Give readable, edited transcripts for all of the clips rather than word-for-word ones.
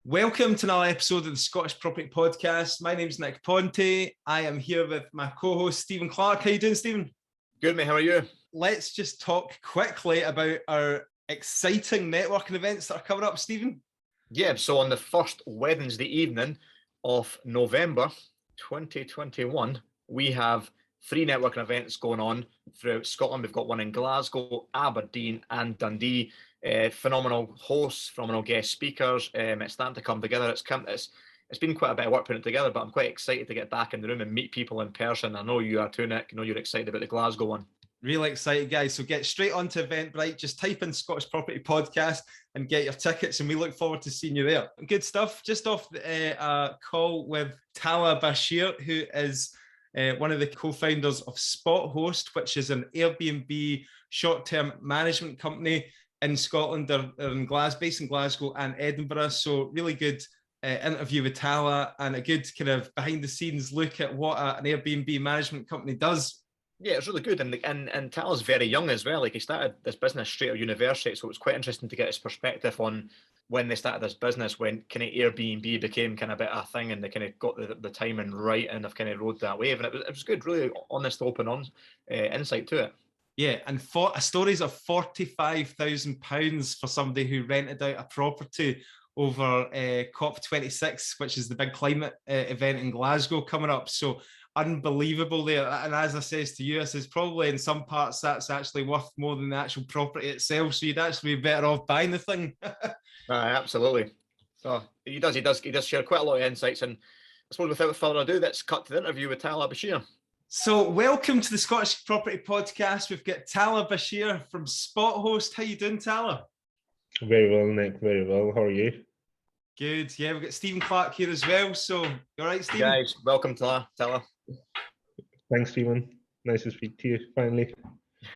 Welcome to another episode of the Scottish Property Podcast. My name's Nick Ponte. I am here with my co-host Stephen Clark. How you doing, Stephen? Good, mate. How are you? Let's just talk quickly about our exciting networking events that are coming up, Stephen. Yeah, so on the first Wednesday evening of November 2021, we have 3 networking events going on throughout Scotland. We've got one in Glasgow, Aberdeen and Dundee. Phenomenal hosts, phenomenal guest speakers. It's starting to come together. It's been quite a bit of work putting it together, but I'm quite excited to get back in the room and meet people in person. I know you are too, Nick. I know you're excited about the Glasgow one. Really excited, guys. So get straight onto Eventbrite. Just type in Scottish Property Podcast and get your tickets, and we look forward to seeing you there. Good stuff. Just off a call with Talha Bashir, who is one of the co-founders of Spothost, which is an Airbnb short-term management company in Scotland. They're based in Glasgow and Edinburgh. So really good interview with Talha and a good kind of behind-the-scenes look at what an Airbnb management company does. Yeah, it's really good, and Talha's very young as well. Like, he started this business straight out of university, so it was quite interesting to get his perspective on when they started this business, when kind of Airbnb became kind of a bit of a thing, and they kind of got the timing right, and they've kind of rode that wave, and it was good, really honest, open insight to it. Yeah, and for stories of £45,000 for somebody who rented out a property over COP26, which is the big climate event in Glasgow coming up. So unbelievable there. And as I says to you, I says probably in some parts that's actually worth more than the actual property itself. So you'd actually be better off buying the thing. Absolutely. So he does share quite a lot of insights. And I suppose without further ado, let's cut to the interview with Talha Bashir. So welcome to the Scottish Property Podcast. We've got Talha Bashir from Spothost. How you doing, Talha? Very well, Nick. Very well. How are you? Good. Yeah, we've got Stephen Clark here as well. So, you all right, Stephen? Guys, welcome, Talha. Thanks, Stephen. Nice to speak to you, finally.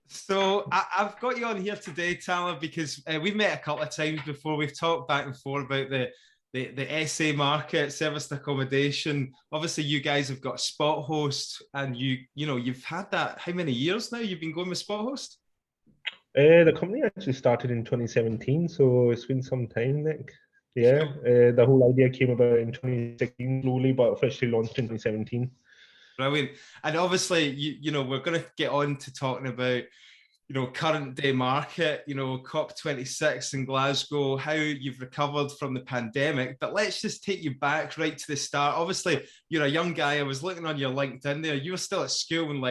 So, I've got you on here today, Talha, because we've met a couple of times before. We've talked back and forth about the SA market, serviced accommodation. Obviously, you guys have got Spothost, and you've had that. How many years now you've been going with Spothost? The company actually started in 2017, so it's been some time, Nick. Yeah, the whole idea came about in 2016 slowly, but officially launched in 2017. Brilliant. And obviously, we're going to get on to talking about, current day market, COP26 in Glasgow, how you've recovered from the pandemic. But let's just take you back right to the start. Obviously, you're a young guy. I was looking on your LinkedIn there. You were still at school and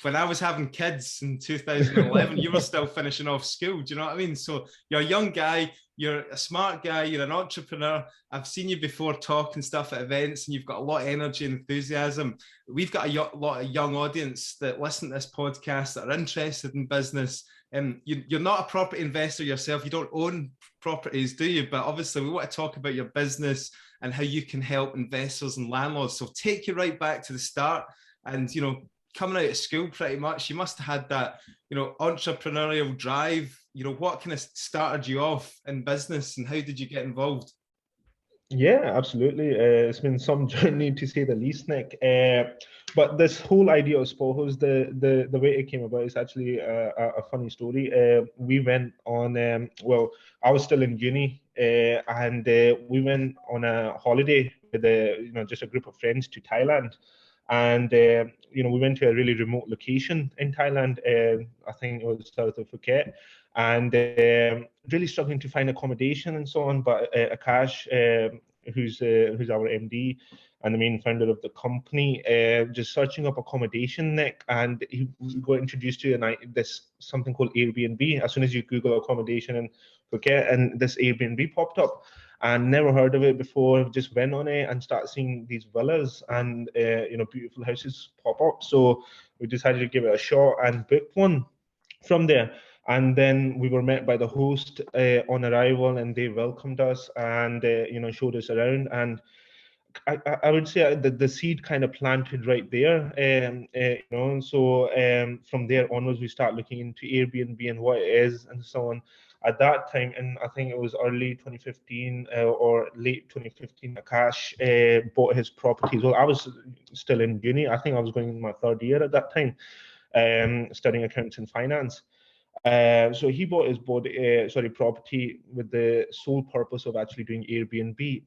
when I was having kids in 2011, you were still finishing off school. Do you know what I mean? So you're a young guy, you're a smart guy, you're an entrepreneur. I've seen you before talking stuff at events, and you've got a lot of energy and enthusiasm. We've got a lot of young audience that listen to this podcast that are interested in business. And you're not a property investor yourself. You don't own properties, do you? But obviously, we want to talk about your business and how you can help investors and landlords. So take you right back to the start. And, coming out of school, pretty much, you must have had that, entrepreneurial drive. What kind of started you off in business, and how did you get involved? Yeah, absolutely. It's been some journey, to say the least, Nick. But this whole idea of Spothost, the way it came about is actually a funny story. We went on, I was still in uni, and we went on a holiday with just a group of friends to Thailand. And we went to a really remote location in Thailand. I think it was south of Phuket, and really struggling to find accommodation and so on. But Akash, who's our MD and the main founder of the company, just searching up accommodation, Nick, and he got introduced to this something called Airbnb. As soon as you Google accommodation in Phuket, and this Airbnb popped up. And never heard of it before, just went on it and started seeing these villas and beautiful houses pop up. So we decided to give it a shot and booked one from there. And then we were met by the host on arrival, and they welcomed us and showed us around. And I would say that the seed kind of planted right there. So from there onwards, we start looking into Airbnb and what it is and so on. At that time, and I think it was early 2015 or late 2015, Akash bought his properties. Well, I was still in uni. I think I was going in my third year at that time, studying accounts and finance. So he bought his property with the sole purpose of actually doing Airbnb.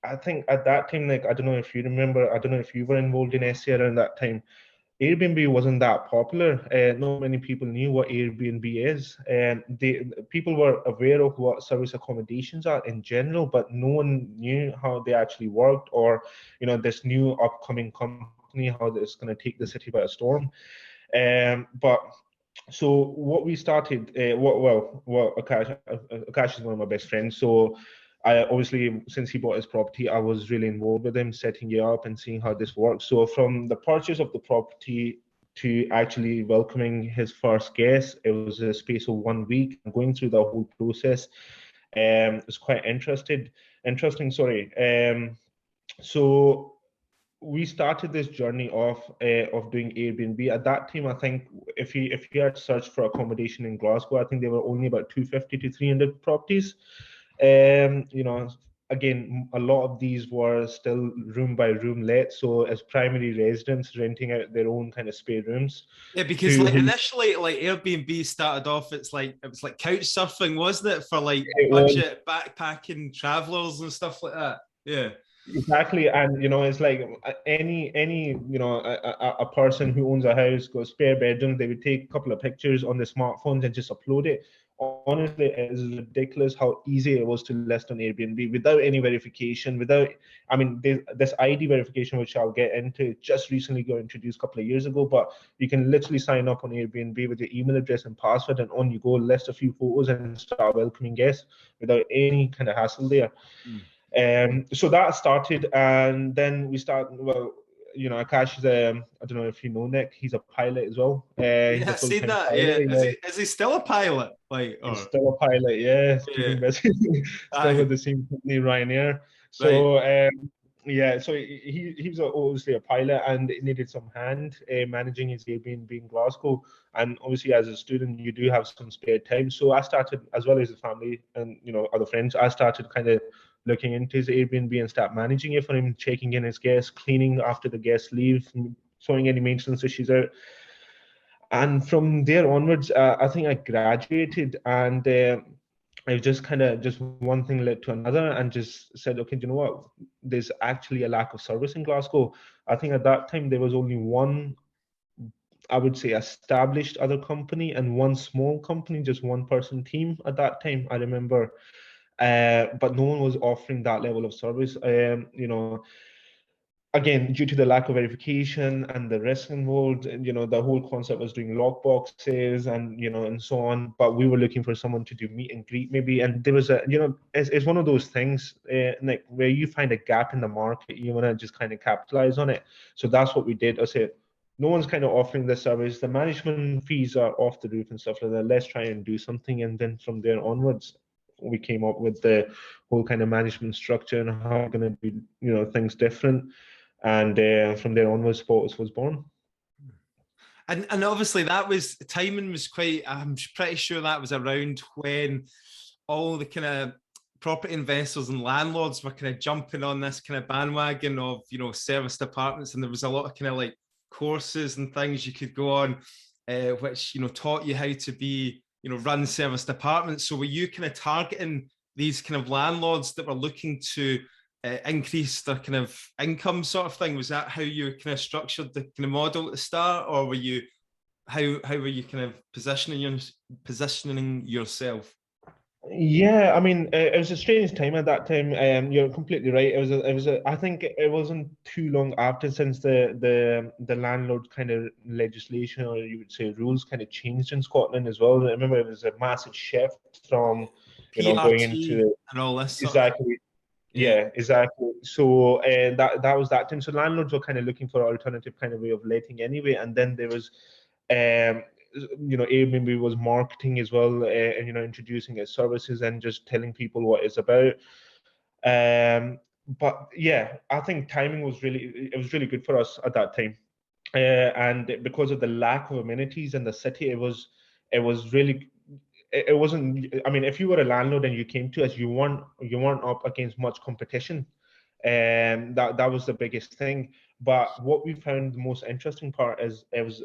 I think at that time, like, I don't know if you remember, I don't know if you were involved in SC around that time. Airbnb wasn't that popular. Not many people knew what Airbnb is. People were aware of what service accommodations are in general, but no one knew how they actually worked, or this new upcoming company, how it's going to take the city by a storm. But so what we started, Akash is one of my best friends. So I obviously, since he bought his property, I was really involved with him, setting it up and seeing how this works. So from the purchase of the property to actually welcoming his first guest, it was a space of 1 week. Going through the whole process, it was quite interesting. Sorry. So we started this journey of doing Airbnb. At that time, I think if you had searched for accommodation in Glasgow, I think there were only about 250 to 300 properties. Again, a lot of these were still room by room let, so as primary residents renting out their own kind of spare rooms. Yeah, because like initially, like Airbnb started off, it was like couch surfing, wasn't it, for like budget backpacking travelers and stuff like that? Yeah. Exactly, and it's like any a person who owns a house, got a spare bedroom, they would take a couple of pictures on their smartphones and just upload it. Honestly, it is ridiculous how easy it was to list on Airbnb without any verification, this ID verification, which I'll get into, just recently got introduced a couple of years ago, but you can literally sign up on Airbnb with your email address and password, and on you go, list a few photos and start welcoming guests without any kind of hassle there. So that started, and then we started. Well, Akash is I don't know if you know Nick. He's a pilot as well. Yeah, I've seen that. Pilot, yeah. Is he still a pilot? He's still a pilot. Yeah, keeping busy. Still with the same company, Ryanair. So so he was obviously a pilot and needed some hand managing his Airbnb in Glasgow. And obviously, as a student, you do have some spare time. So I started, as well as the family and other friends, I started kind of looking into his Airbnb and start managing it for him, checking in his guests, cleaning after the guests leave, sorting any maintenance issues out. And from there onwards, I think I graduated, and I just one thing led to another, and just said, okay, you know what? There's actually a lack of service in Glasgow. I think at that time there was only one, I would say, established other company and one small company, just one person team at that time, I remember. But no one was offering that level of service. Again, due to the lack of verification and the risk involved, the whole concept was doing lock boxes and so on. But we were looking for someone to do meet and greet maybe. And there was it's one of those things, like where you find a gap in the market, you want to just kind of capitalize on it. So that's what we did. I said, no one's kind of offering this service. The management fees are off the roof and stuff like that. Let's try and do something. And then from there onwards, we came up with the whole kind of management structure and how we're going to do things different. And from there onwards, Spothost was born. And obviously timing was quite, I'm pretty sure that was around when all the kind of property investors and landlords were kind of jumping on this kind of bandwagon of serviced apartments, and there was a lot of kind of like courses and things you could go on, which taught you how to be run serviced apartments. So were you kind of targeting these kind of landlords that were looking to increase their kind of income sort of thing? Was that how you kind of structured the kind of model at the start, or were you how were you kind of positioning yourself? Yeah, it was a strange time at that time. You're completely right. I think it wasn't too long after since the landlord kind of legislation, or you would say rules, kind of changed in Scotland as well. I remember it was a massive shift from going into and all this. Exactly. Yeah, exactly. So that was that time. So landlords were kind of looking for an alternative kind of way of letting anyway, and then there was Airbnb was marketing as well, and introducing its services and just telling people what it's about. But yeah, I think timing was really good for us at that time, and because of the lack of amenities in the city, it was really. It wasn't. If you were a landlord and you came to us, you weren't up against much competition. That was the biggest thing. But what we found the most interesting part is it was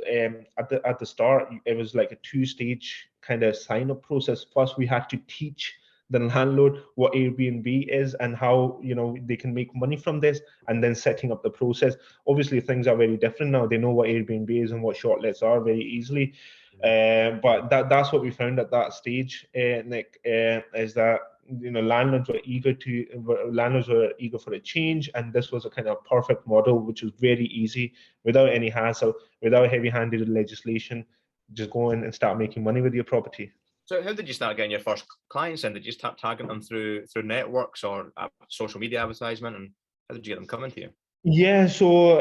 at the start it was like a two-stage kind of sign-up process. First, we had to teach the landlord what Airbnb is and how they can make money from this, and then setting up the process. Obviously, things are very different now. They know what Airbnb is and what shortlets are very easily. But that's what we found at that stage, Nick, is that landlords were eager for a change, and this was a kind of perfect model, which was very easy, without any hassle, without heavy-handed legislation. Just go in and start making money with your property. So how did you start getting your first clients in? Did you start targeting them through networks or social media advertisement, and how did you get them coming to you? Yeah, so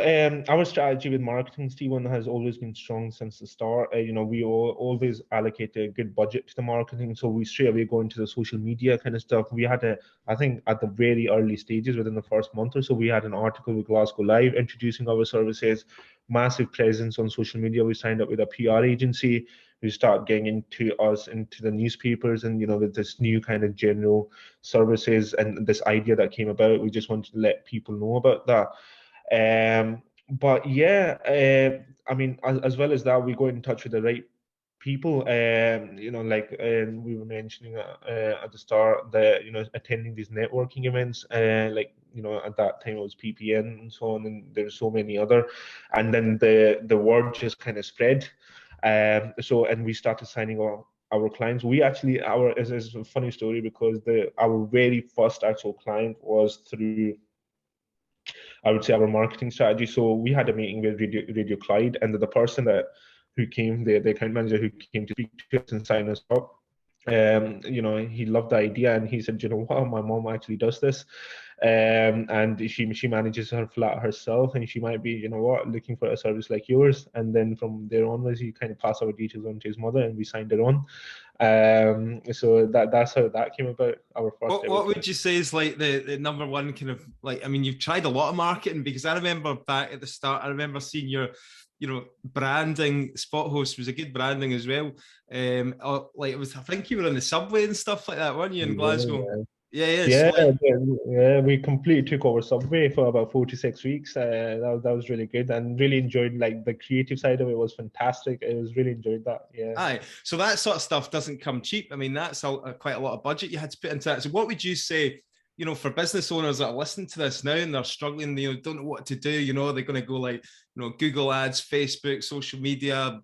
our strategy with marketing, Stephen, has always been strong since the start. We always allocate a good budget to the marketing, so we straight away go into the social media kind of stuff. We had I think at the very early stages, within the first month or so, we had an article with Glasgow Live introducing our services, massive presence on social media. We signed up with a PR agency. We started getting into the newspapers, and with this new kind of general services and this idea that came about, we just wanted to let people know about that. But yeah, I mean, as well as that, we go in touch with the right people. Like we were mentioning at the start, that attending these networking events, like at that time it was PPN and so on, and there's so many other, and then the word just kind of spread. And we started signing our clients. We actually, it's a funny story, because our very first actual client was through, I would say, our marketing strategy. So we had a meeting with Radio Clyde, and the person who came, the account manager who came to speak to us and sign us up, he loved the idea, and he said, what, my mom actually does this, and she manages her flat herself, and she might be, looking for a service like yours. And then from there onwards, he kind of passed our details on to his mother, and we signed it on. So that's how that came about. Our first. What would you say is like the number one kind of, like, I mean, you've tried a lot of marketing, because I remember back at the start, I remember seeing your branding. Spothost was a good branding as well. Like, it was, I think you were in the subway and stuff like that, weren't you, in Glasgow? Yeah. We completely took over Subway for about 46 weeks. That was really good, and really enjoyed, like, the creative side of it was fantastic. It was really enjoyed that. Yeah. Aye. So that sort of stuff doesn't come cheap. I mean, that's quite a lot of budget you had to put into that. So what would you say, for business owners that are listening to this now and they're struggling, don't know what to do, they're going to go like, Google ads, Facebook, social media,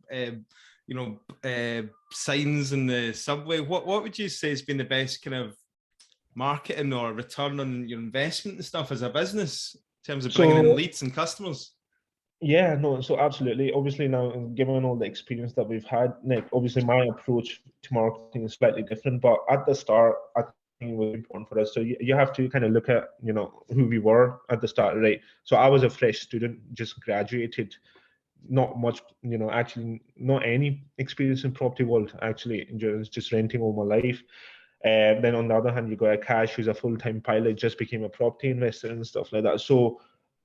signs in the subway. What would you say has been the best kind of marketing or return on your investment and stuff as a business in terms of bringing in leads and customers? Yeah, no, so absolutely. Obviously, now, given all the experience that we've had, Nick, obviously my approach to marketing is slightly different. But at the start, I think it was important for us. So you have to kind of look at, who we were at the start, right? So I was a fresh student, just graduated, not much, actually not any experience in property world, actually, just renting all my life. Then on the other hand, you got Akash, who's a full-time pilot, just became a property investor and stuff like that. So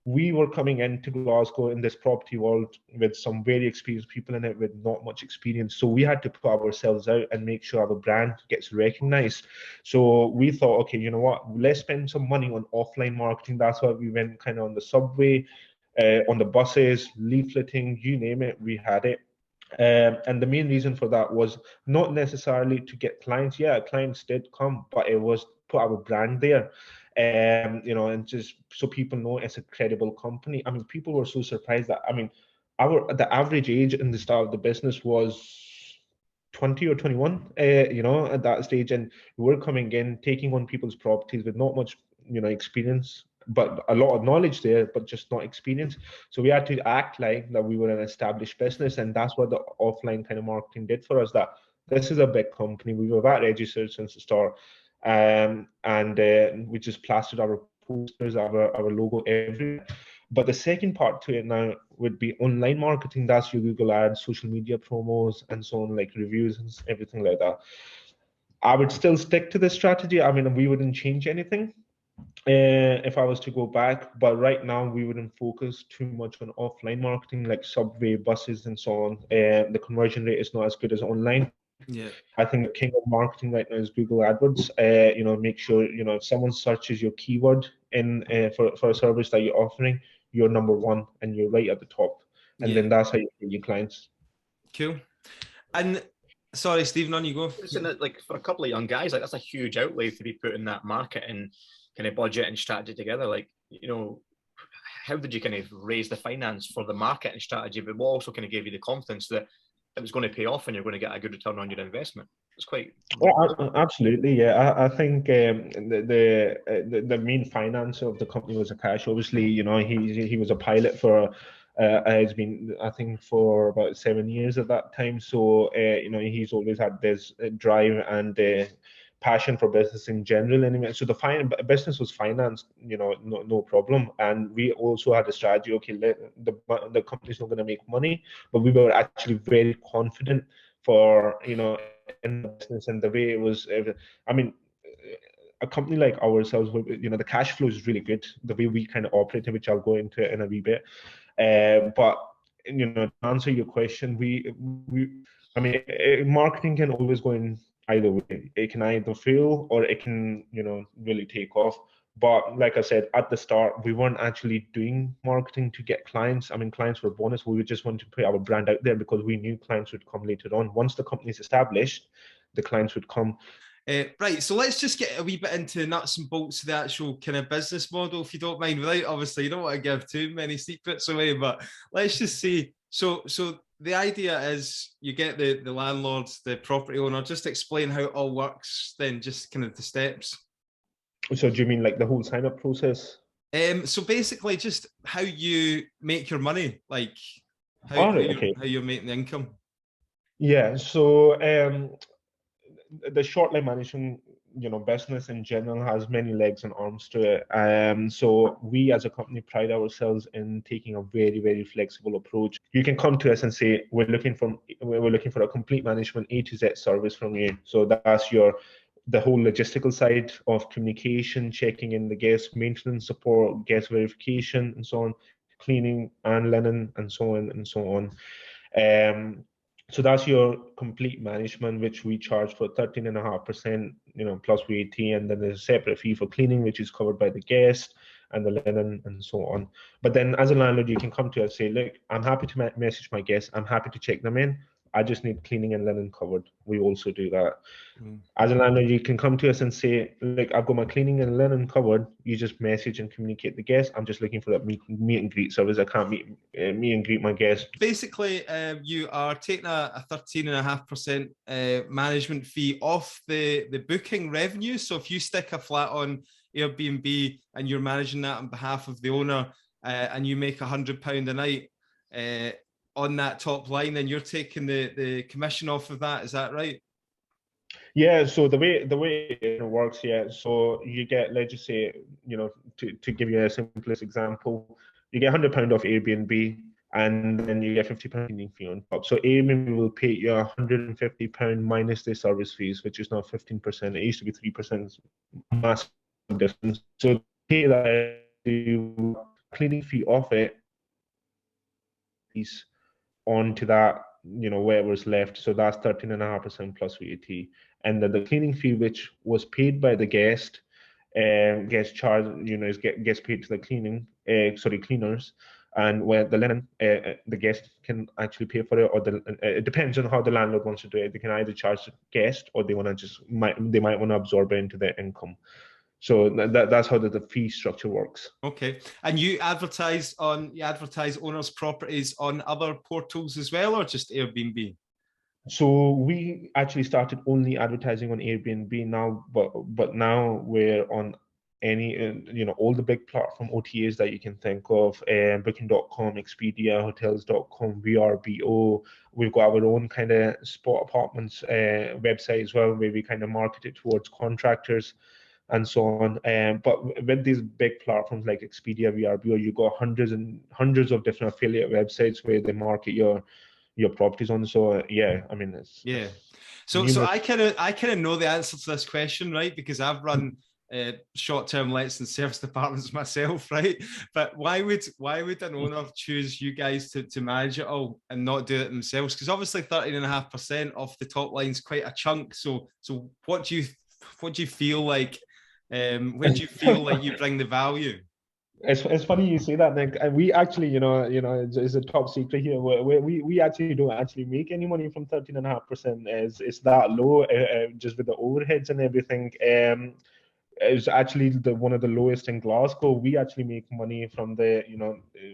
we were coming into Glasgow in this property world with some very experienced people in it with not much experience. So we had to put ourselves out and make sure our brand gets recognized. So we thought, okay, you know what, let's spend some money on offline marketing. That's why we went kind of on the subway, on the buses, leafleting, you name it, we had it. And the main reason for that was not necessarily to get clients. Yeah, clients did come, but it was put our brand there. And just so people know it's a credible company. I mean, people were so surprised that, I mean, the average age in the start of the business was 20 or 21, at that stage. And we're coming in, taking on people's properties with not much, experience, but a lot of knowledge there, but just not experience. So we had to act like that we were an established business. And that's what the offline kind of marketing did for us, that this is a big company. We were VAT registered since the start. And we just plastered our posters, our logo everywhere. But the second part to it now would be online marketing. That's your Google ads, social media promos, and so on, like reviews and everything like that. I would still stick to this strategy. I mean, we wouldn't change anything if I was to go back, but right now we wouldn't focus too much on offline marketing, like subway, buses, and so on. The conversion rate is not as good as online. Yeah. I think the king of marketing right now is Google AdWords. Make sure, if someone searches your keyword in for a service that you're offering, you're number one and you're right at the top. And then that's how you get your clients. Cool. And sorry, Stephen, on you go. Like for a couple of young guys, like that's a huge outlay to be putting that marketing kind of budget and strategy together. Like, how did you kind of raise the finance for the marketing strategy, but what also kind of gave you the confidence that it was going to pay off and you're going to get a good return on your investment? It's quite. Absolutely, yeah. I think the main finance of the company was Akash. Obviously, he was a pilot for has been, I think, for about 7 years at that time. So he's always had this drive and passion for business in general. Anyway, so the business was financed, no problem. And we also had a strategy. Okay, the company's not going to make money, but we were actually very confident for in the business and the way it was. I mean, a company like ourselves, the cash flow is really good. The way we kind of operate, which I'll go into in a wee bit. But to answer your question, marketing can always go in either way. It can either fail or it can, really take off. But like I said, at the start, we weren't actually doing marketing to get clients. I mean, clients were a bonus. We just wanted to put our brand out there because we knew clients would come later on. Once the company's established, the clients would come. Right, so let's just get a wee bit into nuts and bolts of the actual kind of business model, if you don't mind. Without, obviously, you don't want to give too many secrets away, but let's just say, so the idea is you get the landlords, the property owner. Just explain how it all works, then just kind of the steps. So do you mean like the whole sign-up process? So basically, just how you make your money, like how you're making the income. Yeah. So the short-line management, business in general has many legs and arms to it. So we as a company pride ourselves in taking a very, very flexible approach. You can come to us and say, we're looking for a complete management A to Z service from you. So that's the whole logistical side of communication, checking in the guest, maintenance support, guest verification, and so on, cleaning and linen, and so on and so on. So that's your complete management, which we charge for 13.5%, plus VAT, and then there's a separate fee for cleaning, which is covered by the guest, and the linen, and so on. But then as a landlord, you can come to us and say, look, I'm happy to message my guests. I'm happy to check them in. I just need cleaning and linen covered. We also do that. As a landlord, you can come to us and say, look, I've got my cleaning and linen covered. You just message and communicate the guest. I'm just looking for that meet and greet service. I can't meet and greet my guest. Basically, you are taking a 13.5% management fee off the booking revenue. So if you stick a flat on Airbnb and you're managing that on behalf of the owner, and you make £100 a night on that top line, then you're taking the commission off of that. Is that right? Yeah, so the way it works, yeah. So you get, let's just say, to give you a simplest example, you get £100 off Airbnb, and then you get £50 cleaning fee on top. So Airbnb will pay you £150 minus the service fees, which is now 15%. It used to be 3%, massive difference. So pay that cleaning fee off it, is onto that, whatever's left. So that's 13.5% plus VAT. And then the cleaning fee, which was paid by the guest, gets charged, gets paid to the cleaners. And where the linen, the guest can actually pay for it, or it depends on how the landlord wants to do it. They can either charge the guest, or they might want to absorb it into their income. So that's how the fee structure works. Okay, and you advertise owners' properties on other portals as well, or just Airbnb? So we actually started only advertising on Airbnb now, but now we're on any all the big platform OTAs that you can think of, Booking.com, Expedia, Hotels.com, VRBO. We've got our own kind of Spot Apartments website as well, where we kind of market it towards contractors and so on. But with these big platforms like Expedia, VRBO, you got hundreds and hundreds of different affiliate websites where they market your properties on. So yeah, I mean, So I kind of know the answer to this question, right? Because I've run short-term lets and service apartments myself, right? But why would an owner choose you guys to manage it all and not do it themselves? Because obviously 13.5% off the top line is quite a chunk. So what do you feel like? Where do you feel like you bring the value? It's funny you say that, Nick. And we actually, it's a top secret here. We actually don't actually make any money from 13.5%. It's that low, just with the overheads and everything. It's actually one of the lowest in Glasgow. We actually make money from the,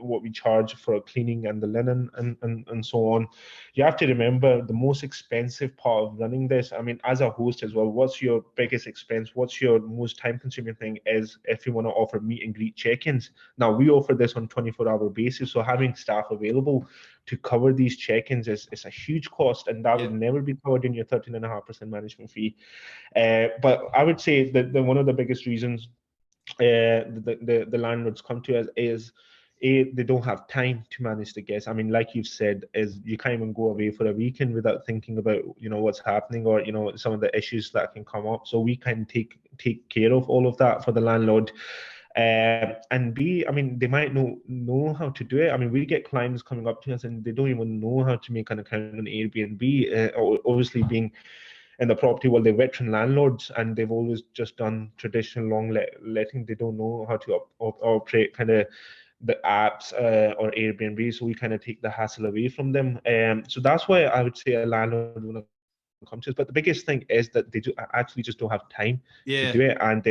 what we charge for cleaning and the linen and so on. You have to remember the most expensive part of running this. I mean, as a host as well, what's your biggest expense? What's your most time-consuming thing is if you want to offer meet and greet check-ins. Now, we offer this on 24-hour basis, so having staff available to cover these check-ins is a huge cost, and that would never be covered in your 13.5% management fee. But I would say that one of the biggest reasons the landlords come to us is they don't have time to manage the guests. I mean, like you've said, is you can't even go away for a weekend without thinking about what's happening or some of the issues that can come up. So we can take care of all of that for the landlord. And B, I mean, they might know how to do it. I mean, we get clients coming up to us and they don't even know how to make an account on Airbnb. Obviously, being in the property world, they're veteran landlords and they've always just done traditional long letting. They don't know how to operate kind of the apps or Airbnb. So we kind of take the hassle away from them. So that's why I would say a landlord want to come to us. But the biggest thing is that they actually just don't have time to do it. And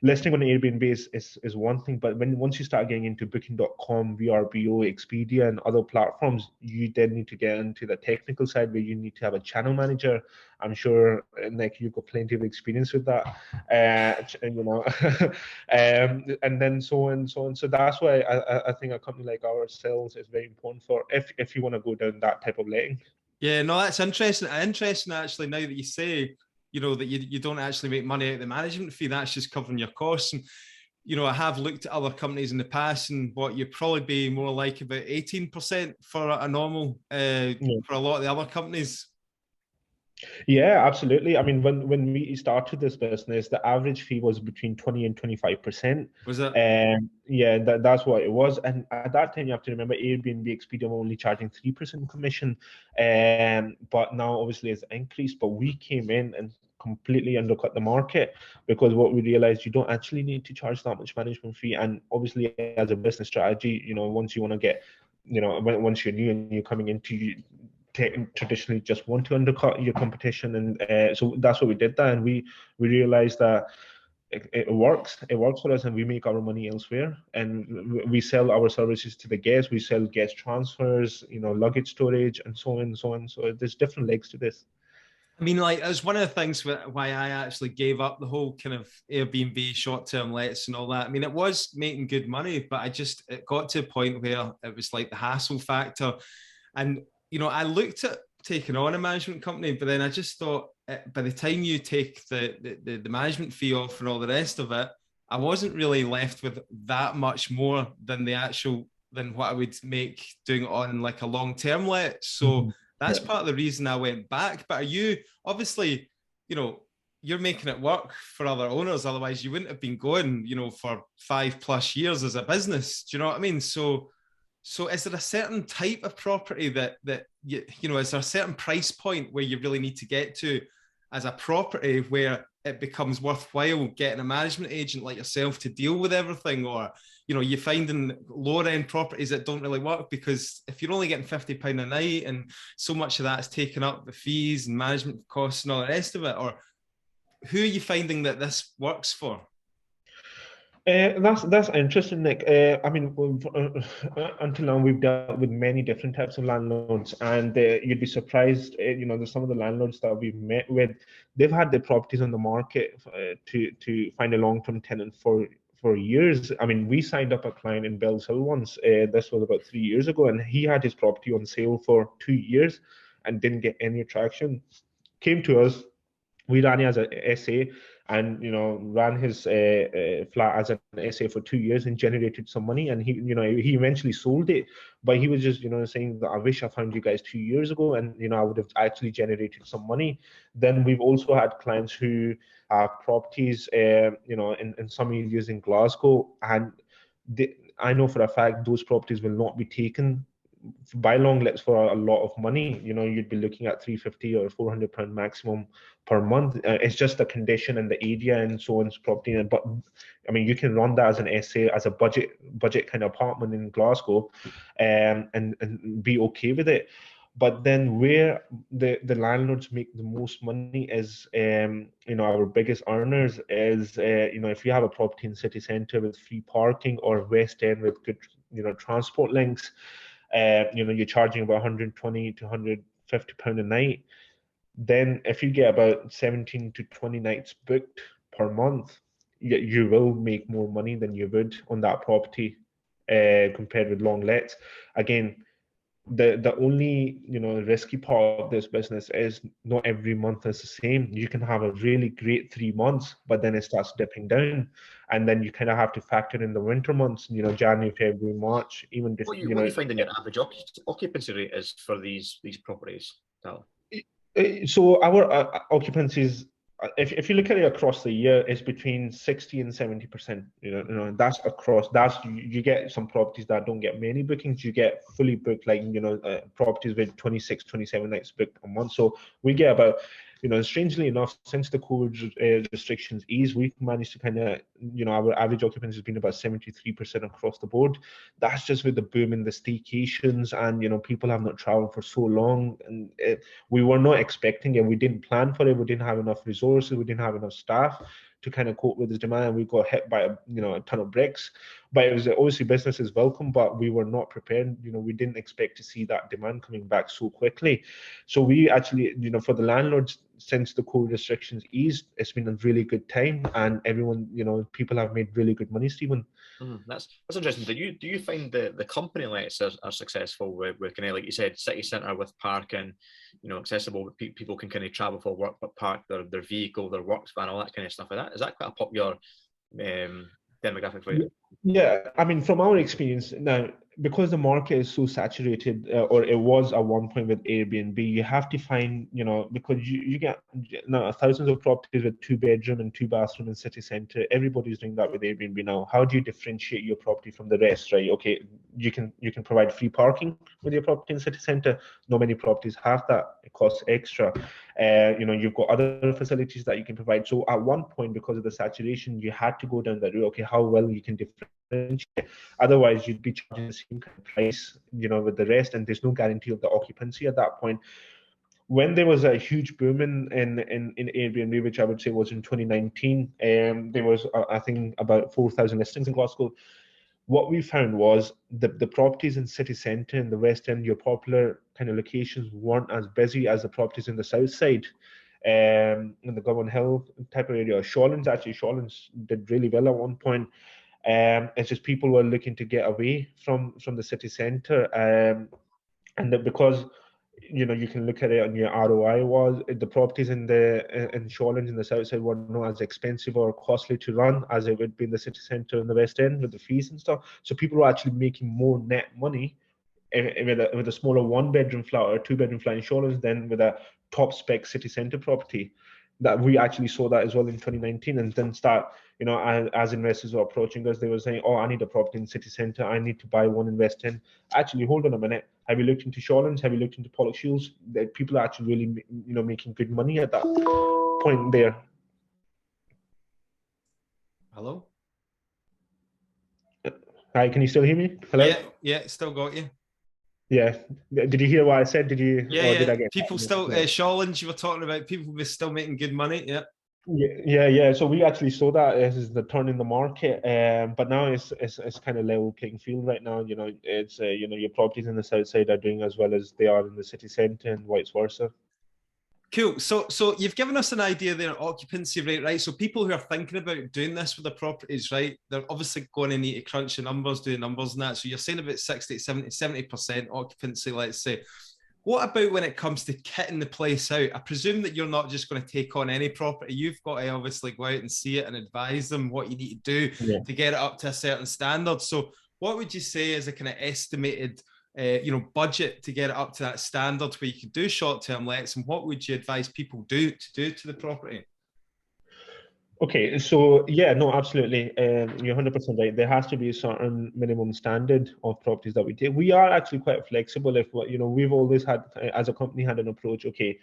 listing on Airbnb is one thing, but once you start getting into Booking.com, VRBO, Expedia, and other platforms, you then need to get into the technical side where you need to have a channel manager. I'm sure, Nick, you've got plenty of experience with that, and then so on and so on. So that's why I think a company like ourselves is very important for if you want to go down that type of letting. Yeah, no, that's interesting. Interesting, actually, now that you say, that you don't actually make money out of the management fee, that's just covering your costs. And, I have looked at other companies in the past and what you'd probably be more like about 18% for a normal, for a lot of the other companies. Yeah, absolutely. I mean, when we started this business, the average fee was between 20 and 25%. Was it? Yeah, that's what it was. And at that time, you have to remember Airbnb, Expedia were only charging 3% commission. But now obviously it's increased. But we came in and completely undercut the market because what we realized, you don't actually need to charge that much management fee. And obviously, as a business strategy, once you want to get, once you're new and you're coming into traditionally just want to undercut your competition, and so that's what we did there, and we realized that it works for us, and we make our money elsewhere, and we sell our services to the guests. We sell guest transfers, luggage storage, and so on and so on. So there's different legs to this. I mean, like, it's one of the things why I actually gave up the whole kind of Airbnb short-term lets and all that. I mean, it was making good money, but it got to a point where it was like the hassle factor. And, I looked at taking on a management company, but then I just thought by the time you take the management fee off and all the rest of it, I wasn't really left with that much more than what I would make doing it on like a long-term let. So that's part of the reason I went back. But are you, obviously, you're making it work for other owners. Otherwise, you wouldn't have been going, for 5+ years as a business. Do you know what I mean? So is there a certain type of property that is there a certain price point where you really need to get to as a property where it becomes worthwhile getting a management agent like yourself to deal with everything? Or, you're finding lower end properties that don't really work because if you're only getting £50 a night and so much of that's taken up the fees and management costs and all the rest of it, or who are you finding that this works for? That's interesting, Nick. I mean, until now we've dealt with many different types of landlords, and you'd be surprised. There's some of the landlords that we've met with. They've had their properties on the market to find a long-term tenant for years. I mean, we signed up a client in Bells Hill once. This was about 3 years ago, and he had his property on sale for 2 years and didn't get any attraction. Came to us. We ran it as a SA, and ran his flat as an SA for 2 years and generated some money, and he eventually sold it. But he was just saying that I wish I found you guys 2 years ago, and I would have actually generated some money. Then we've also had clients who have properties in some areas in Glasgow, and I know for a fact those properties will not be taken by long lets for a lot of money. You'd be looking at 350 or 400 pound maximum per month. It's just the condition and the area and so on's property. But I mean, you can run that as an SA, as a budget kind of apartment in Glasgow, and be okay with it. But then where the landlords make the most money is, our biggest earners is, if you have a property in city centre with free parking, or West End with good, transport links, you're charging about 120 to 150 pound a night. Then if you get about 17 to 20 nights booked per month, you will make more money than you would on that property compared with long lets. Again, the only risky part of this business is not every month is the same. You can have a really great 3 months, but then it starts dipping down, and then you kind of have to factor in the winter months, January, February, March, even what you find in your average occupancy rate is for these properties, Tal? So our occupancies, if you look at it across the year, it's between 60 and 70%. That's across. You get some properties that don't get many bookings. You get fully booked, like properties with 26, 27 nights booked a month. So we get about, strangely enough, since the COVID restrictions eased, we've managed to kind of, our average occupancy has been about 73% across the board. That's just with the boom in the staycations, and people have not traveled for so long, and we were not expecting it. We didn't plan for it. We didn't have enough resources. We didn't have enough staff to kind of cope with this demand, and we got hit by a ton of bricks. But it was obviously business is welcome, but we were not prepared. We didn't expect to see that demand coming back so quickly. So we actually, for the landlords, since the COVID restrictions eased, it's been a really good time, and everyone, people have made really good money, Stephen. That's interesting. Do you find the company lets are successful with kind of, like you said, city centre with parking, accessible, people can kind of travel for work but park their vehicle, their works van, all that kind of stuff like that? Is that quite a popular demographic for you? Yeah, I mean, from our experience now, because the market is so saturated, or it was at one point with Airbnb, you have to find, because you get now thousands of properties with 2-bedroom and 2-bathroom in city centre. Everybody's doing that with Airbnb now. How do you differentiate your property from the rest, right? Okay, you can provide free parking with your property in city centre. Not many properties have that. It costs extra. You've got other facilities that you can provide. So at one point, because of the saturation, you had to go down that route. Okay, how well you can differentiate. Otherwise, you'd be charging the same kind of price, with the rest, and there's no guarantee of the occupancy at that point. When there was a huge boom in Airbnb, which I would say was in 2019, there was, I think, about 4,000 listings in Glasgow. What we found was the properties in city centre and the West End, your popular kind of locations, weren't as busy as the properties in the south side, in the Govan Hill type of area. Shawlands did really well at one point. It's just people were looking to get away from the city centre, and that because you can look at it on your ROI was the properties in Shawlands in the south side were not as expensive or costly to run as it would be in the city centre in the West End with the fees and stuff. So people were actually making more net money with a smaller 1-bedroom flat or 2-bedroom flat in Shawlands than with a top spec city centre property. That we actually saw that as well in 2019, and then start, as investors were approaching us, they were saying, "Oh, I need a property in city centre. I need to buy one in West End." Actually, hold on a minute. Have you looked into Shawlands? Have you looked into Pollokshields? That people are actually really, making good money at that point there. Hello. Hi, can you still hear me? Hello. Yeah, still got you. Yeah. Did you hear what I said? Did you? Yeah. Did I get people still Shawlands? You were talking about people were still making good money. Yeah. Yeah. So we actually saw that as the turn in the market, but now it's kind of level playing field right now. It's your properties in the south side are doing as well as they are in the city centre, and vice versa. Cool. So you've given us an idea there of occupancy rate, right? So people who are thinking about doing this with their properties, right, they're obviously going to need to crunch the numbers, do the numbers and that. So you're saying about 60, 70% occupancy, let's say. What about when it comes to kitting the place out? I presume that you're not just going to take on any property. You've got to obviously go out and see it and advise them what you need to do to get it up to a certain standard. So what would you say is a kind of estimated budget to get it up to that standard where you can do short-term lets, and what would you advise people do to the property? Okay, so yeah, no, absolutely. You're 100% right. There has to be a certain minimum standard of properties that we take. We are actually quite flexible. If we've always had, as a company, had an approach. Okay,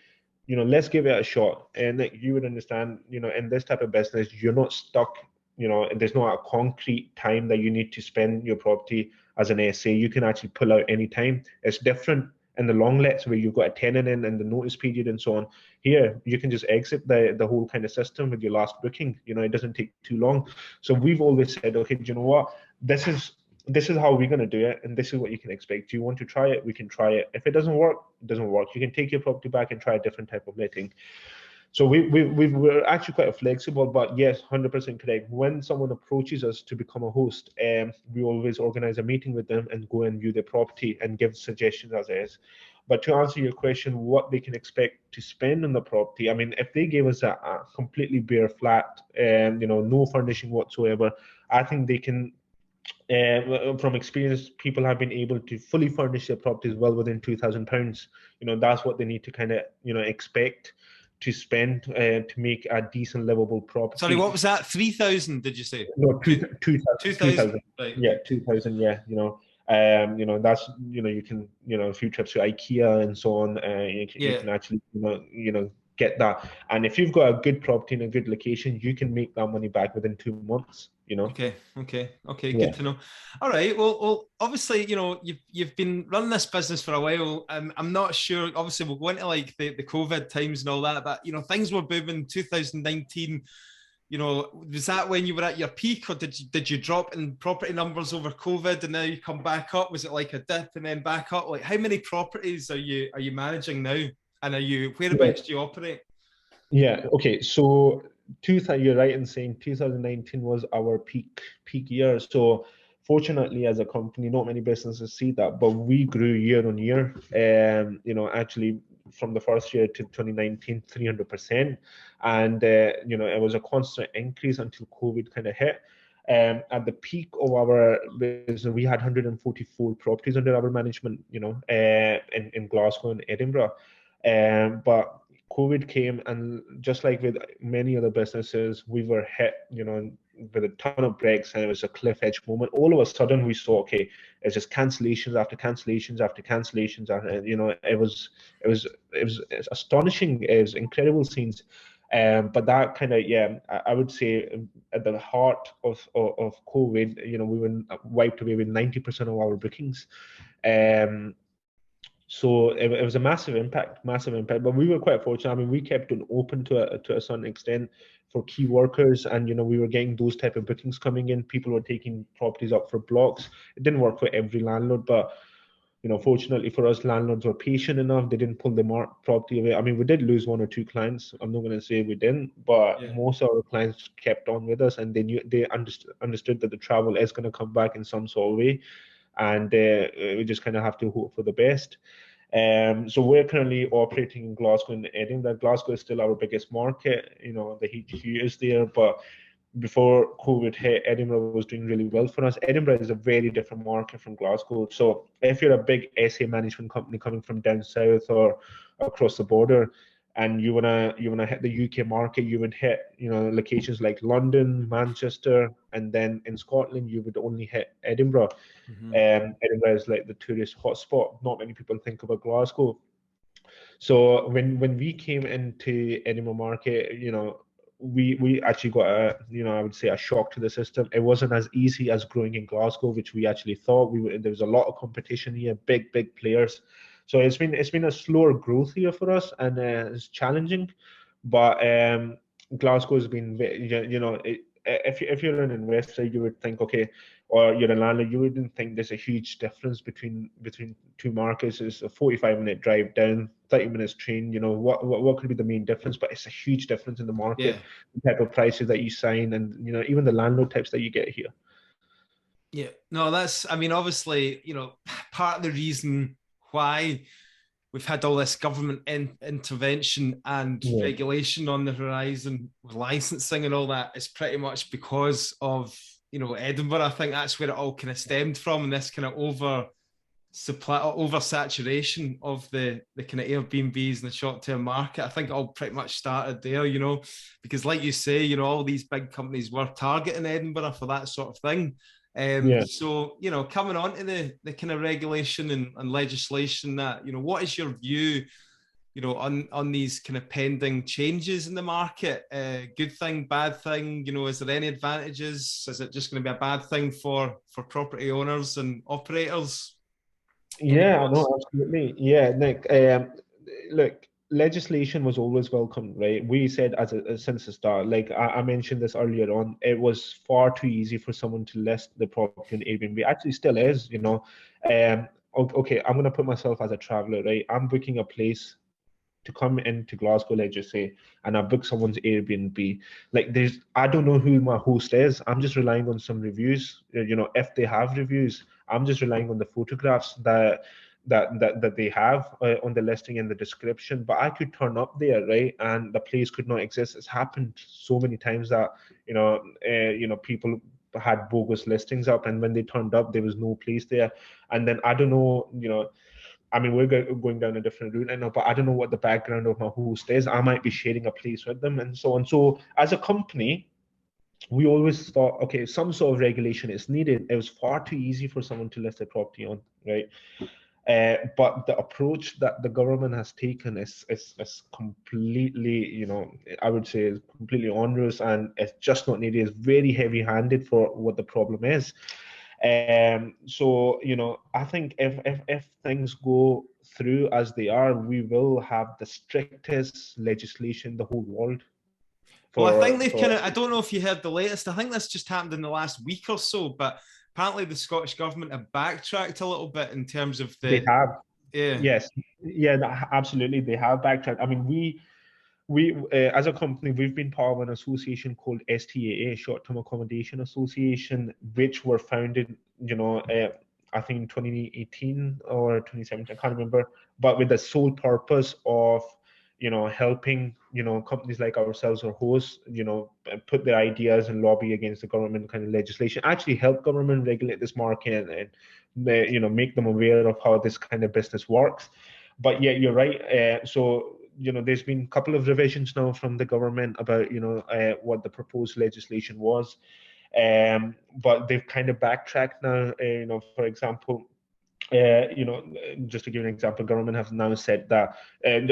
let's give it a shot. And you would understand, in this type of business, you're not stuck. There's not a concrete time that you need to spend your property as an SA. You can actually pull out any time. It's different in the long lets where you've got a tenant in and the notice period and so on. Here, you can just exit the whole kind of system with your last booking. It doesn't take too long. So we've always said, okay, do you know what? This is how we're going to do it, and this is what you can expect. Do you want to try it? We can try it. If it doesn't work, it doesn't work. You can take your property back and try a different type of letting. So we're actually quite flexible, but yes, 100% correct. When someone approaches us to become a host, we always organize a meeting with them and go and view their property and give suggestions as is. But to answer your question, what they can expect to spend on the property, I mean, if they gave us a completely bare flat, no furnishing whatsoever, I think they can. From experience, people have been able to fully furnish their properties well within £2,000. That's what they need to kind of expect to spend to make a decent livable property. Sorry, what was that? 3,000? Did you say? No, 2,000. Right. Yeah, 2,000. Yeah, that's you can a few trips to IKEA and so on. You can actually get that. And if you've got a good property in a good location, you can make that money back within 2 months. Okay, good to know. All right, well, obviously, you've been running this business for a while. I'm not sure. Obviously, we'll go into like the COVID times and all that, but things were booming. 2019. Was that when you were at your peak, or did you drop in property numbers over COVID and now you come back up? Was it like a dip and then back up? Like, how many properties are you managing now, and whereabouts do you operate? Yeah. Okay. So you're right in saying 2019 was our peak year. So fortunately, as a company, not many businesses see that, but we grew year on year. Actually from the first year to 2019, 300%, and it was a constant increase until COVID kind of hit. At the peak of our business, we had 144 properties under our management. In Glasgow and Edinburgh, but COVID came, and just like with many other businesses, we were hit, with a ton of breaks, and it was a cliff edge moment. All of a sudden, we saw, okay, it's just cancellations after cancellations after cancellations, and it was astonishing. It was incredible scenes. But that kind of, I would say at the heart of COVID, we were wiped away with 90% of our bookings. So it was a massive impact, but we were quite fortunate. I mean, we kept it open to a certain extent for key workers, and we were getting those type of bookings coming in. People were taking properties up for blocks. It didn't work for every landlord, but fortunately for us, landlords were patient enough. They didn't pull the property away. I mean, we did lose 1 or 2 clients. I'm not going to say we didn't, but most of our clients kept on with us, and they understood that the travel is going to come back in some sort of way. And we just kind of have to hope for the best. So we're currently operating in Glasgow and Edinburgh. Glasgow is still our biggest market. The HQ is there, but before COVID hit, Edinburgh was doing really well for us. Edinburgh is a very different market from Glasgow. So if you're a big SA management company coming from down south or across the border, and you wanna hit the UK market, you would hit locations like London, Manchester, and then in Scotland you would only hit Edinburgh. Edinburgh is like the tourist hotspot. Not many people think about Glasgow. So when we came into Edinburgh market, we actually got I would say a shock to the system. It wasn't as easy as growing in Glasgow, which we actually thought. There was a lot of competition here, big players. So it's been a slower growth here for us, and it's challenging. But Glasgow has been, if you're an investor, you would think, okay, or you're a landlord, you wouldn't think there's a huge difference between two markets. It's a 45-minute drive down, 30 minutes train. What could be the main difference? But it's a huge difference in the market, the type of prices that you sign, and even the landlord types that you get here. Yeah, no, obviously, part of the reason why we've had all this government intervention and regulation on the horizon, with licensing and all that. It's pretty much because of, you know, Edinburgh. I think that's where it all kind of stemmed from, and this kind of oversaturation of the kind of Airbnbs and the short-term market. I think it all pretty much started there, you know, because like you say, you know, all these big companies were targeting Edinburgh for that sort of thing. So, you know, coming on to the kind of regulation and legislation, that, you know, what is your view, you know, on these kind of pending changes in the market? Good thing, bad thing? You know, is there any advantages? Is it just going to be a bad thing for property owners and operators? Yeah, no, absolutely. Yeah, Nick. Look, legislation was always welcome, right? We said since the start, like I mentioned this earlier on, it was far too easy for someone to list the property on Airbnb. Actually, still is, you know. Okay, I'm gonna put myself as a traveler, right? I'm booking a place to come into Glasgow, let's just say, and I book someone's Airbnb. Like, I don't know who my host is. I'm just relying on some reviews. You know, if they have reviews, I'm just relying on the photographs that they have on the listing and the description. But I could turn up there, right, and the place could not exist. It's happened so many times that people had bogus listings up, and when they turned up, there was no place there. And then I don't know, you know, I mean, we're going down a different route right now, but I don't know what the background of my host is. I might be sharing a place with them and so on. So as a company, we always thought, okay, some sort of regulation is needed. It was far too easy for someone to list a property on, right? But the approach that the government has taken is completely, you know, I would say is completely onerous, and it's just not needed. It's very heavy-handed for what the problem is. So, you know, I think if things go through as they are, we will have the strictest legislation in the whole world. Well, I think they've kind of, I don't know if you heard the latest. I think this just happened in the last week or so, but apparently the Scottish government have backtracked a little bit in terms of They have. Yeah. Yes. Yeah, absolutely. They have backtracked. I mean, we as a company, we've been part of an association called STAA, Short-Term Accommodation Association, which were founded, you know, I think 2018 or 2017, I can't remember, but with the sole purpose of, you know, helping, you know, companies like ourselves or hosts, you know, put their ideas and lobby against the government kind of legislation, actually help government regulate this market and you know, make them aware of how this kind of business works. But yeah, you're right. So, you know, there's been a couple of revisions now from the government about, you know, what the proposed legislation was. But they've kind of backtracked now. You know, for example, you know, just to give an example, government have now said that,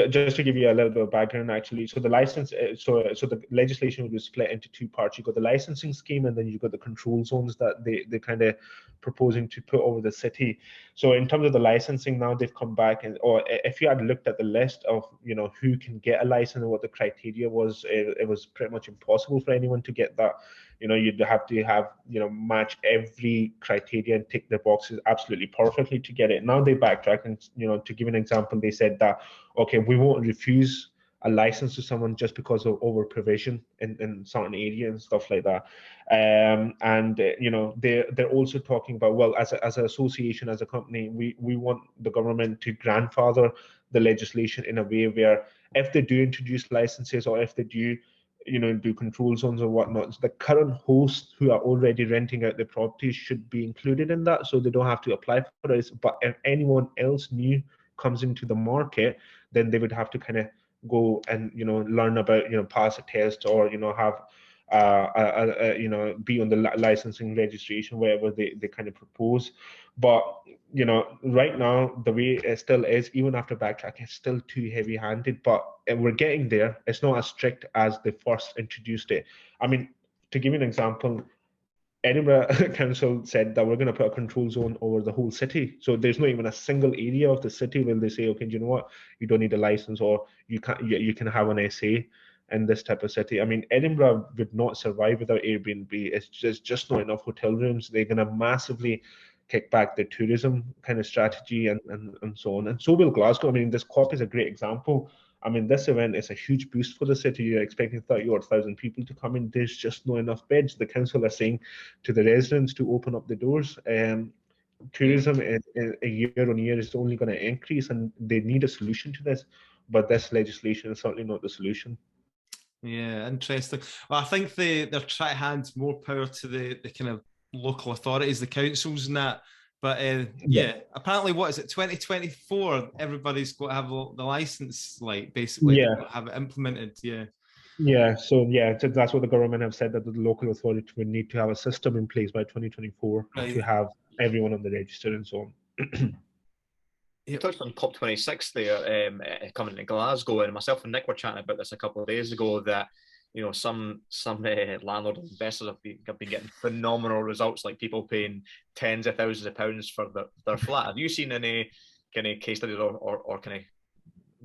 just to give you a little bit of background, actually, so the license, so the legislation will be split into two parts. You got the licensing scheme, and then you got the control zones that they kind of proposing to put over the city. So in terms of the licensing, now they've come back, and or if you had looked at the list of, you know, who can get a license and what the criteria was, it was pretty much impossible for anyone to get that. You know, you'd have to have, you know, match every criteria and tick the boxes absolutely perfectly to get it. Now they backtrack, and, you know, to give an example, they said that, okay, we won't refuse a license to someone just because of over provision in certain areas and stuff like that. You know, they're also talking about, well, as an association, as a company, we want the government to grandfather the legislation in a way where if they do introduce licenses, or if they do, you know, do control zones or whatnot, the current hosts who are already renting out their properties should be included in that, so they don't have to apply for it. But if anyone else new comes into the market, then they would have to kind of go and, you know, learn about, you know, pass a test, or, you know, have you know, be on the licensing registration, wherever they kind of propose. But, you know, right now, the way it still is, even after backtrack, it's still too heavy-handed, but we're getting there. It's not as strict as they first introduced it. I mean, to give you an example, Edinburgh Council said that we're going to put a control zone over the whole city. So there's not even a single area of the city where they say, okay, do you know what? You don't need a license, or you can have an SA in this type of city. I mean, Edinburgh would not survive without Airbnb. It's just not enough hotel rooms. They're going to massively kick back the tourism kind of strategy and so on. And so will Glasgow. I mean, this CoOp is a great example. I mean, this event is a huge boost for the city. You're expecting 30,000 people to come in. There's just not enough beds. The council are saying to the residents to open up the doors. tourism is a year on year is only going to increase, and they need a solution to this. But this legislation is certainly not the solution. Yeah, interesting. Well, I think they're trying to hand more power to the kind of local authorities, the councils and that. But yeah, apparently, what is it, 2024? Everybody's got to have the license, like basically have it implemented. Yeah. Yeah, so that's what the government have said, that the local authority will need to have a system in place by 2024 to have everyone on the register and so on. You touched on COP26 there, coming to Glasgow, and myself and Nick were chatting about this a couple of days ago, that some landlord investors have been getting phenomenal results, like people paying tens of thousands of pounds for their flat. Have you seen any kind of case studies or kind of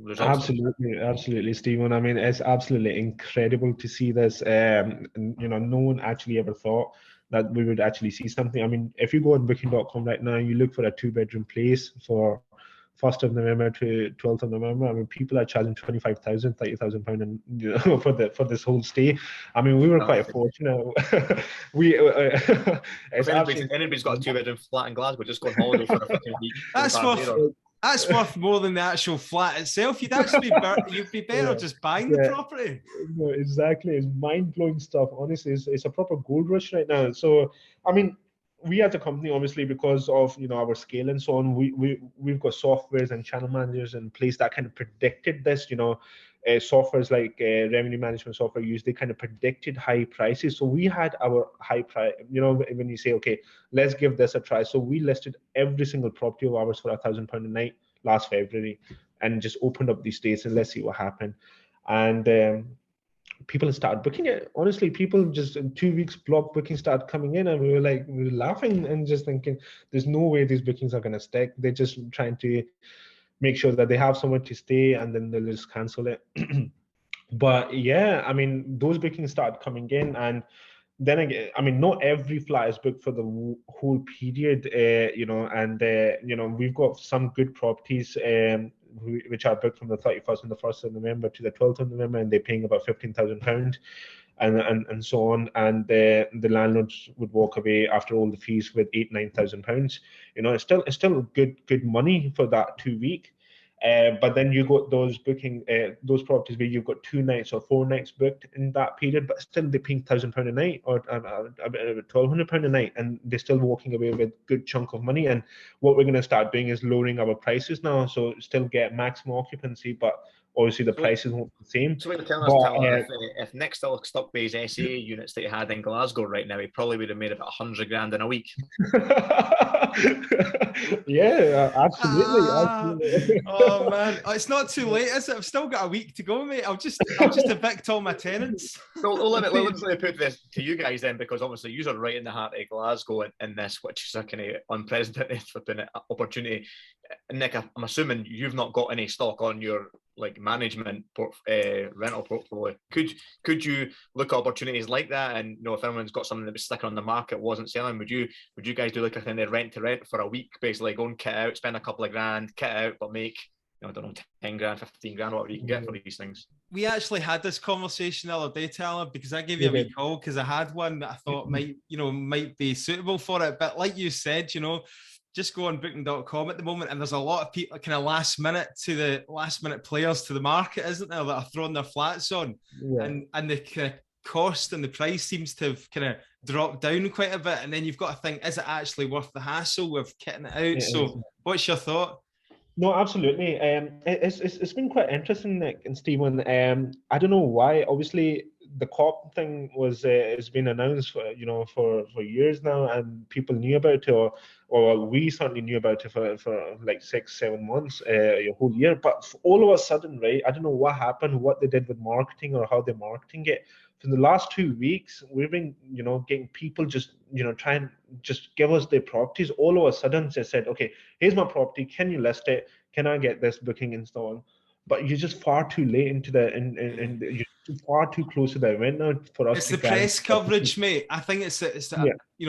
results? Absolutely, Stephen. I mean, it's absolutely incredible to see this. No one actually ever thought that we would actually see something. I mean, if you go on booking.com right now, you look for a 2-bedroom place for 1st of November to 12th of November. I mean, people are charging 25,000, 30,000 pounds, and for this whole stay. I mean, we were quite fortunate. If anybody's got a 2-bedroom flat in Glasgow, just go on holiday for a fucking week. That's worth more than the actual flat itself. You'd be better just buying the property. No, exactly. It's mind-blowing stuff. Honestly, it's a proper gold rush right now. So, I mean, we as a company, obviously, because of our scale and so on, we've got softwares and channel managers in place that kind of predicted this. Softwares like revenue management software used, they kind of predicted high prices. So we had our high price. When you say, okay, let's give this a try. So we listed every single property of ours for £1,000 a night last February, and just opened up these dates and let's see what happened. And people started booking it. Honestly, people just in 2 weeks, block bookings started coming in, and we were laughing and just thinking, there's no way these bookings are going to stick. They're just trying to make sure that they have somewhere to stay, and then they'll just cancel it. But yeah, I mean, those bookings started coming in, and then again, I mean, not every flat is booked for the whole period, we've got some good properties which are booked from the 31st and the 1st of November to the 12th of November, and they're paying about £15,000 and so on. And the landlords would walk away after all the fees with £8,000-9,000. It's still good money for that 2 week. But then you got those those properties where you've got 2 nights or 4 nights booked in that period, but still they're paying £1,000 a night or £1,200 a night, and they're still walking away with a good chunk of money. And what we're going to start doing is lowering our prices now, so still get maximum occupancy, but obviously the prices won't be the same. So what you're telling us, Talha, if Nick still stuck by his SA units that he had in Glasgow right now, he probably would have made about 100 grand in a week. Yeah, absolutely. Oh man, it's not too late, is it? I've still got a week to go, mate. I'll just evict all my tenants. So let me put this to you guys then, because obviously you are right in the heart of Glasgow in this, which is a kind of unprecedented opportunity. Nick, I'm assuming you've not got any stock on your management rental portfolio. Could you look at opportunities like that? And if anyone's got something that was sticking on the market, wasn't selling, would you guys do like a kind of rent to rent for a week, basically go and kit out, spend a couple of grand, kit out, but make I don't know, 10 grand, 15 grand, whatever you can get for these things? We actually had this conversation the other day, Talha, because I gave you a wee call because I had one that I thought might be suitable for it. But like you said, just go on booking.com at the moment, and there's a lot of people kind of last minute players to the market, isn't there, that are throwing their flats on, and the kind of cost and the price seems to have kind of dropped down quite a bit. And then you've got to think, is it actually worth the hassle with kitting it out? So what's your thought? No, absolutely. It's been quite interesting, Nick and Stephen. I don't know why. Obviously, the CoOp thing has been announced for years now, and people knew about it, or we certainly knew about it for like 6-7 months, a whole year. But all of a sudden, right? I don't know what happened, what they did with marketing, or how they're marketing it. For the last 2 weeks, we've been, getting people just, try and just give us their properties. All of a sudden, they said, okay, here's my property. Can you list it? Can I get this booking installed? But you're just far too late into and you're far too close to the event now for us. It's the press coverage, mate. I think it's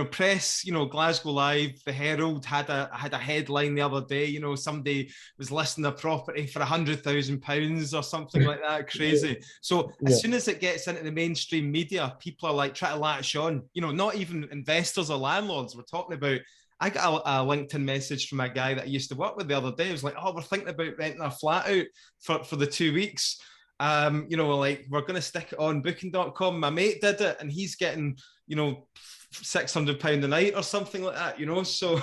press. Glasgow Live, the Herald had a headline the other day. Somebody was listing a property for £100,000 or something like that. Crazy. So as soon as it gets into the mainstream media, people are like trying to latch on. Not even investors or landlords. We're talking about I got a LinkedIn message from a guy that I used to work with the other day. It was like, oh, we're thinking about renting a flat out for the 2 weeks. You know, like, we're going to stick it on booking.com. My mate did it, and he's getting, you know, £600 a night or something like that, you know? So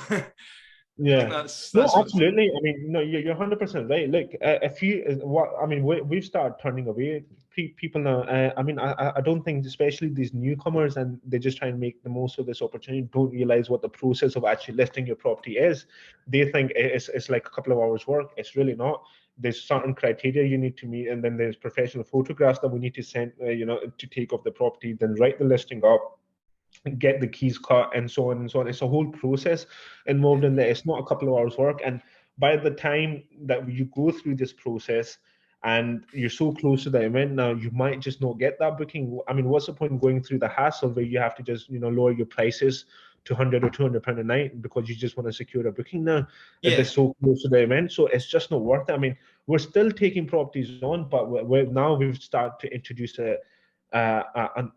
Yeah, that's no, what. absolutely. I mean, no, you're 100% right. Look, if you, what I mean, we've started turning away people now. I mean, I don't think, especially these newcomers, and they just try and make the most of this opportunity, don't realize what the process of actually listing your property is. They think it's like a couple of hours work. It's really not. There's certain criteria you need to meet, and then there's professional photographs that we need to send, you know, to take of the property, then write the listing up, get the keys cut, and so on and so on. It's a whole process involved in there. It's not a couple of hours work. And by the time that you go through this process and you're so close to the event now, you might just not get that booking. I mean, what's the point in going through the hassle where you have to just, you know, lower your prices to 100 or 200 pound a night because you just want to secure a booking now if it's so close to the event? So it's just not worth it. I mean, we're still taking properties on, but now we've started to introduce an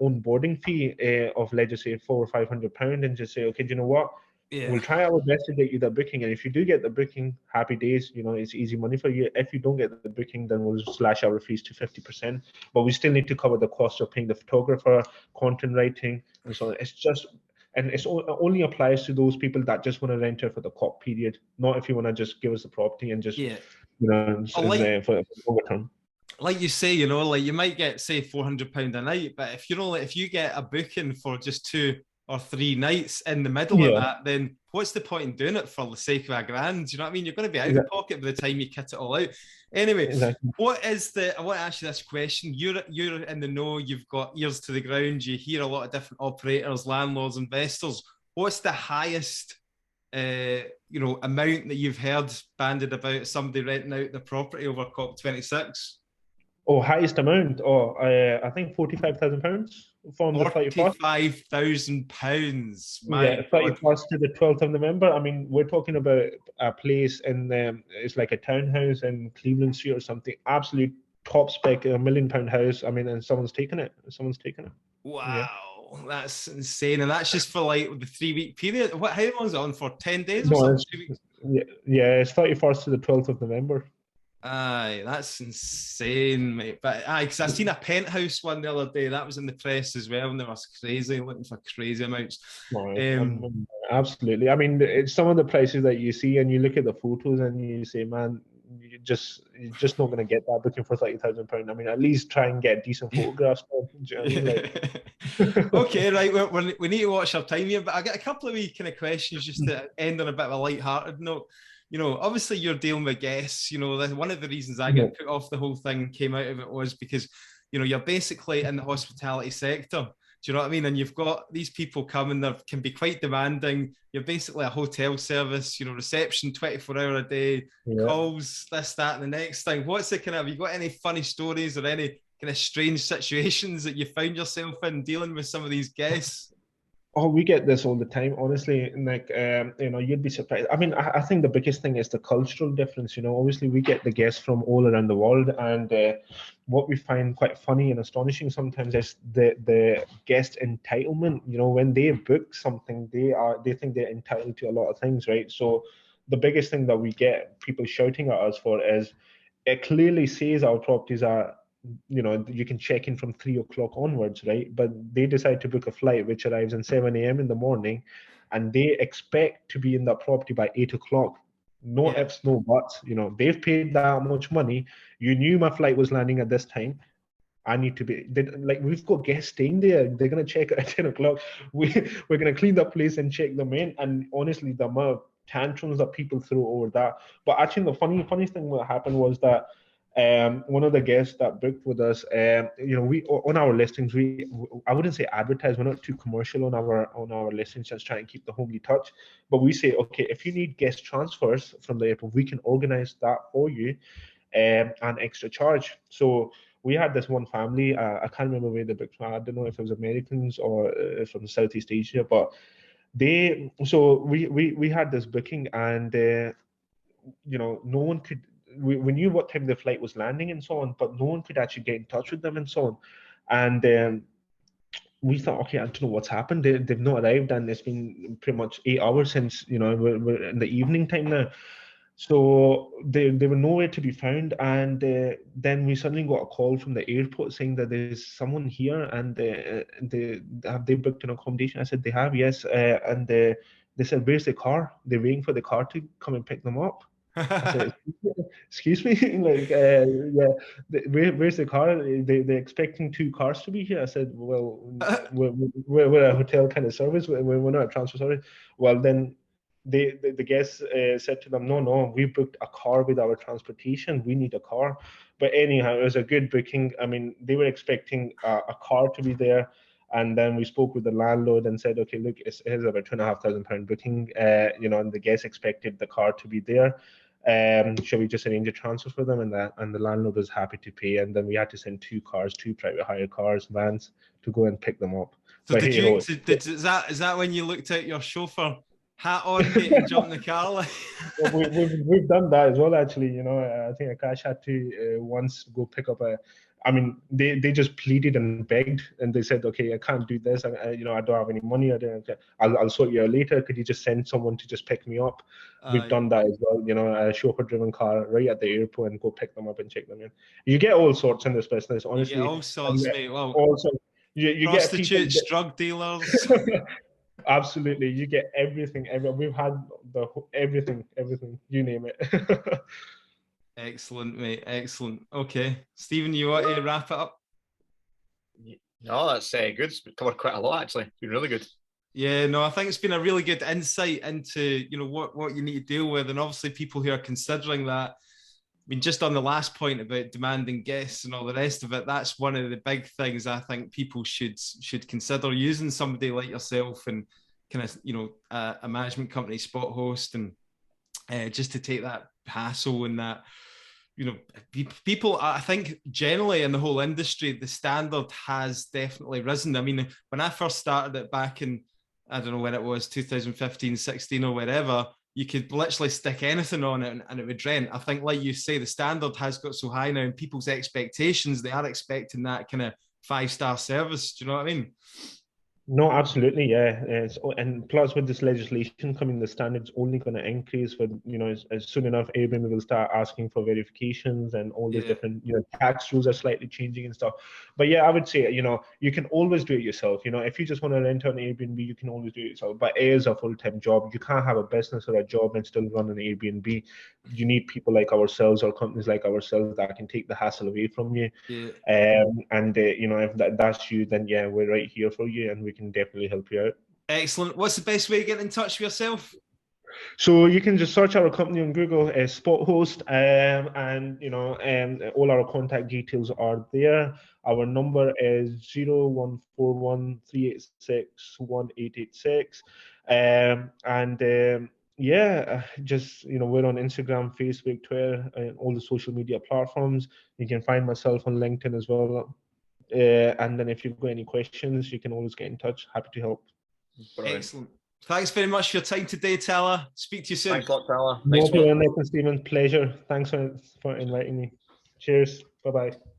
onboarding fee of, let's just say, £400 or £500, and just say, okay, do you know what? Yeah. We'll try our best to get you the booking, and if you do get the booking, happy days. You know, it's easy money for you. If you don't get the booking, then we'll slash our fees to 50%. But we still need to cover the cost of paying the photographer, content writing, and so on. It's just, and it's only applies to those people that just want to rent it for the CoOp period, not if you want to just give us the property and just, you know, for longer term. Like you say, you know, like you might get, say, £400 a night, but if you get a booking for just 2 or 3 nights in the middle of that, then what's the point in doing it for the sake of £1,000? You know what I mean? You're going to be out of pocket by the time you kit it all out. Anyway, I want to ask you this question. You're in the know, you've got ears to the ground, you hear a lot of different operators, landlords, investors. What's the highest you know, amount that you've heard banded about somebody renting out the property over COP26? Oh, highest amount? Oh, I think £45,000 from the 31st. £45,000. Yeah, 31st to the 12th of November. I mean, we're talking about a place in it's like a townhouse in Cleveland Street or something. Absolute top spec, £1 million house. I mean, and someone's taken it. Wow, that's insane. And that's just for like the 3-week period. How long is it on for? 10 days or something? Yeah, it's 31st to the 12th of November. Aye, that's insane, mate. But because I seen a penthouse one the other day that was in the press as well, and they was crazy, looking for crazy amounts. Absolutely. I mean, it's some of the places that you see, and you look at the photos, and you say, man, you're just not going to get that booking for £30,000. I mean, at least try and get decent photographs. Do you know what I mean? Like... Okay, right. We need to watch our time here, but I got a couple of wee kind of questions just to end on a bit of a light-hearted note. You know, obviously you're dealing with guests. You know, one of the reasons I get put off the whole thing came out of it was because, you know, you're basically in the hospitality sector. Do you know what I mean? And you've got these people coming that can be quite demanding. You're basically a hotel service, you know, reception 24 hours a day, calls, this, that, and the next thing. What's the kind of, have you got any funny stories or any kind of strange situations that you found yourself in dealing with some of these guests? Oh, we get this all the time, honestly. Like, you know, you'd be surprised. I mean, I think the biggest thing is the cultural difference. You know, obviously we get the guests from all around the world, and what we find quite funny and astonishing sometimes is the guest entitlement. You know, when they book something, they think they're entitled to a lot of things, right? So the biggest thing that we get people shouting at us for is, it clearly says our properties are, you know, you can check in from 3 o'clock onwards, right? But they decide to book a flight which arrives at 7 a.m. in the morning, and they expect to be in that property by 8 o'clock. No ifs, no buts. You know, they've paid that much money. You knew my flight was landing at this time. I need to be, like, we've got guests staying there. They're going to check at 10 o'clock. We're going to clean the place and check them in. And honestly, the amount of tantrums that people throw over that. But actually, the funny thing what happened was that one of the guests that booked with us, you know, we on our listings, I wouldn't say advertise, we're not too commercial on our listings, just try and keep the homely touch. But we say, okay, if you need guest transfers from the airport, we can organize that for you, an extra charge. So we had this one family, I can't remember where they booked from. I don't know if it was Americans or from Southeast Asia, but we had this booking, and you know, no one could, we knew what time the flight was landing and so on, but no one could actually get in touch with them and so on. And we thought, okay, I don't know what's happened. They've not arrived, and it's been pretty much 8 hours since, you know, we're in the evening time now. So they were nowhere to be found, and then we suddenly got a call from the airport saying that there's someone here, and have they booked an accommodation? I said they have, yes, and they said, where's the car? They're waiting for the car to come and pick them up. I said, excuse me, like, yeah, where's the car? They're expecting 2 cars to be here. I said, well, we're a hotel kind of service. We're not a transfer service. Well, then the guests said to them, no, we booked a car with our transportation. We need a car. But anyhow, it was a good booking. I mean, they were expecting a car to be there. And then we spoke with the landlord and said, okay, look, it's about £2,500 booking, you know, and the guests expected the car to be there. Shall we just arrange a transfer for them? And the landlord was happy to pay. And then we had to send 2 cars, 2 private hire cars, vans, to go and pick them up. So but is that when you looked out your chauffeur hat on, mate, and jumped in the car? Like? Well, we've done that as well, actually. You know, I think Akash had to once go pick up I mean, they just pleaded and begged, and they said, okay, I can't do this. You know, I don't have any money. I'll sort you out later. Could you just send someone to just pick me up? We've done that as well. You know, a chauffeur-driven car right at the airport and go pick them up and check them in. You get all sorts in this business, honestly. You get all sorts, mate. Well, also, you prostitutes, get drug dealers. Absolutely, you get everything. We've had everything. You name it. Excellent, mate. Excellent. Okay, Stephen, you want to wrap it up? No, that's good. It's covered quite a lot, actually. It's been really good. Yeah, no, I think it's been a really good insight into, you know, what you need to deal with, and obviously people who are considering that. I mean, just on the last point about demanding guests and all the rest of it, that's one of the big things I think people should consider, using somebody like yourself and kind of, you know, a management company, Spothost, and just to take that hassle and that, you know, people, I think generally in the whole industry, the standard has definitely risen. I mean, when I first started it back in, I don't know when it was, 2015, 16 or wherever, you could literally stick anything on it and it would rent. I think, like you say, the standard has got so high now, and people's expectations, they are expecting that kind of 5-star service. Do you know what I mean? No, absolutely, yeah. And plus, with this legislation coming, the standard's only going to increase. For, you know, as soon enough, Airbnb will start asking for verifications, and all these different, you know, tax rules are slightly changing and stuff. But yeah, I would say, you know, you can always do it yourself. You know, if you just want to rent on Airbnb, you can always do it yourself. But it is a full-time job. You can't have a business or a job and still run an Airbnb. You need people like ourselves, or companies like ourselves, that can take the hassle away from you. Yeah. You know, if that's you, then yeah, we're right here for you, and we can definitely help you out. Excellent. What's the best way to get in touch with yourself? So you can just search our company on Google, Spothost, and you know, all our contact details are there. Our number is 0141 386 1886, yeah, just, you know, we're on Instagram, Facebook, Twitter, and all the social media platforms. You can find myself on LinkedIn as well. And then if you've got any questions, you can always get in touch. Happy to help. Brilliant. Excellent. Thanks very much for your time today, Talha. Speak to you soon. Thanks a lot, Talha. No problem, Stephen. Pleasure. Thanks for inviting me. Cheers. Bye-bye.